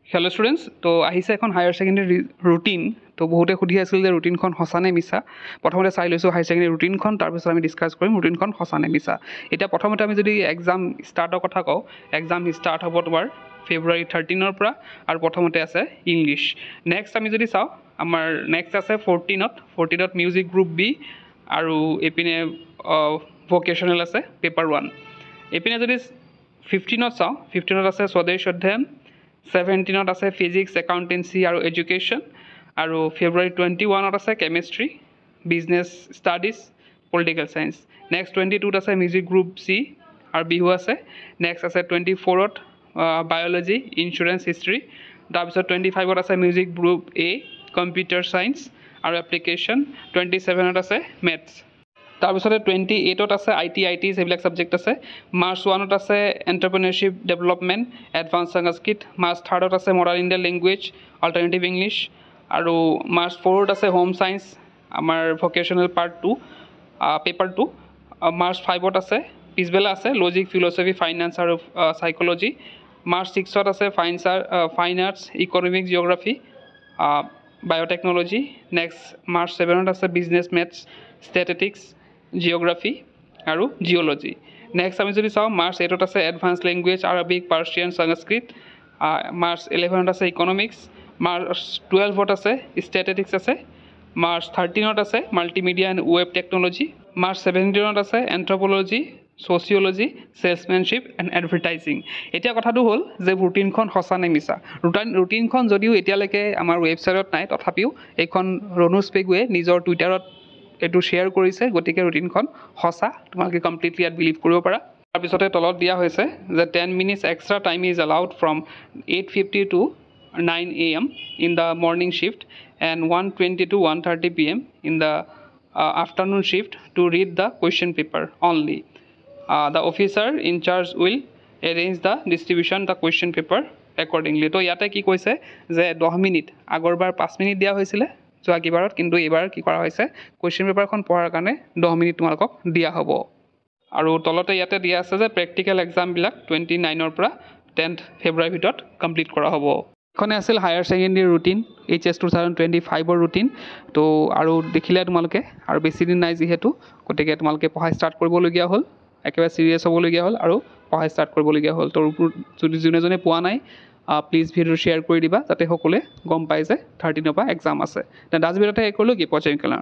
hello' students তো আহিছে এখন হায়াৰ ছেকেণ্ডেৰী ৰুটিন তো বহুতে সুধি আছিল যে ৰুটিনখন সঁচা নে মিছা প্ৰথমতে চাই লৈছোঁ হায়াৰ ছেকেণ্ডেৰী ৰুটিনখন তাৰপিছত আমি ডিছকাছ কৰিম ৰুটিনখন সঁচা নে মিছা এতিয়া প্ৰথমতে আমি যদি এক্সাম ষ্টাৰ্টৰ কথা কওঁ এক্সাম ষ্টাৰ্ট হ'ব তোমাৰ ফেব্ৰুৱাৰী 13ৰ পৰা আৰু প্ৰথমতে আছে ইংলিছ নেক্সট আমি যদি চাওঁ আমাৰ নেক্সট আছে 14ত মিউজিক গ্ৰুপ বি আৰু এইপিনে ভকেশ্যনেল আছে পেপাৰ 1 এইপিনে যদি 15ত চাওঁ 15ত আছে স্বদেশ অধ্যয়ন 17ত আছে ফিজিক্স একাউণ্টেঞ্চি আৰু এডুকেশ্যন আৰু ফেব্ৰুৱাৰী 21ত আছে chemistry business studies political science next 22ত আছে মিউজিক গ্ৰুপ চি আৰু বিহু আছে নেক্সট আছে 24ত বায়'লজি ইঞ্চুৰেঞ্চ হিষ্ট্ৰী তাৰপিছত 25ত আছে মিউজিক গ্ৰুপ এ কম্পিউটাৰ চায়েন্স আৰু এপ্লিকেশ্যন 27ত আছে মেথছ তাৰপিছতে 28ত আছে আই টি সেইবিলাক ছাবজেক্ট আছে মাৰ্চ 1ত আছে entrepreneurship development advance Sanskrit March 3ত আছে modern Indian language alternative English আৰু মাৰ্চ 4ত আছে হোম চায়েন্স আমাৰ ভকেশ্যনেল পাৰ্ট 2 পেপাৰ 2 মাৰ্চ 5ত আছে পিছবেলা আছে লজিক ফিলচফি ফাইনেন্স আৰু চাইক'লজি মাৰ্চ 6ত আছে fine arts economics geography biotechnology next March 7ত আছে বিজনেছ মেথছ ষ্টেটিষ্টিক্স জিঅ'গ্ৰাফী আৰু জিঅ'লজি নেক্সট আমি যদি চাওঁ মাৰ্চ 8ত আছে এডভান্স লেংগুৱেজ আৰবিক পাৰ্চিয়ান সংস্কৃত মাৰ্চ 11ত আছে ইকনমিক্স মাৰ্চ 12ত আছে ষ্টেটিষ্টিক্স আছে মাৰ্চ 13ত আছে multimedia and web technology March 17ত আছে anthropology sociology salesmanship and advertising এতিয়া কথাটো হ'ল যে ৰুটিনখন সঁচা নে মিছা ৰুটিনখন যদিও এতিয়ালৈকে আমাৰ ৱেবছাইটত নাই তথাপিও এইখন ৰণুজ পেগুৱে নিজৰ টুইটাৰত এইটো শ্বেয়াৰ কৰিছে গতিকে ৰুটিনখন সঁচা তোমালোকে কমপ্লিটলি ইয়াত বিলিভ কৰিব পাৰা তাৰপিছতে তলত দিয়া হৈছে যে 10 minutes extra time is allowed from 8:50 to 9 AM in the morning shift and 1:20 to 1:30 PM in the afternoon shift to read the question paper only the officer in charge will arrange the distribution the question paper accordingly তো ইয়াতে কি কৈছে যে 10 minute আগৰবাৰ 5 minute দিয়া হৈছিলে যোৱা কিবাৰত কিন্তু এইবাৰ কি কৰা হৈছে কুৱেশ্যন পেপাৰখন পঢ়াৰ কাৰণে 10 মিনিট তোমালোকক দিয়া হ'ব আৰু তলতে ইয়াতে দিয়া আছে যে প্ৰেক্টিকেল এক্সামবিলাক 29ৰ পৰা 10th ফেব্ৰুৱাৰীৰ ভিতৰত কমপ্লিট কৰা হ'ব এখনে আছিল হায়াৰ ছেকেণ্ডেৰী ৰুটিন HS 2025ৰ ৰুটিন তো আৰু দেখিলে তোমালোকে আৰু বেছি দিন নাই যিহেতু গতিকে তোমালোকে পঢ়া ষ্টাৰ্ট কৰিবলগীয়া হ'ল একেবাৰে চিৰিয়াছ হ'বলগীয়া হ'ল আৰু পঢ়া ষ্টাৰ্ট কৰিবলগীয়া হ'ল তো যদি যোনে পোৱা নাই প্লিজ ভিডিঅ' শ্বেয়াৰ কৰি দিবা যাতে সকলোৱে গম পায় যে 13ৰ পৰা এক্সাম আছে ডাজ ভিডিঅ'তে শেষ কৰিলোঁ কি পৰ্যায়ক্ৰমে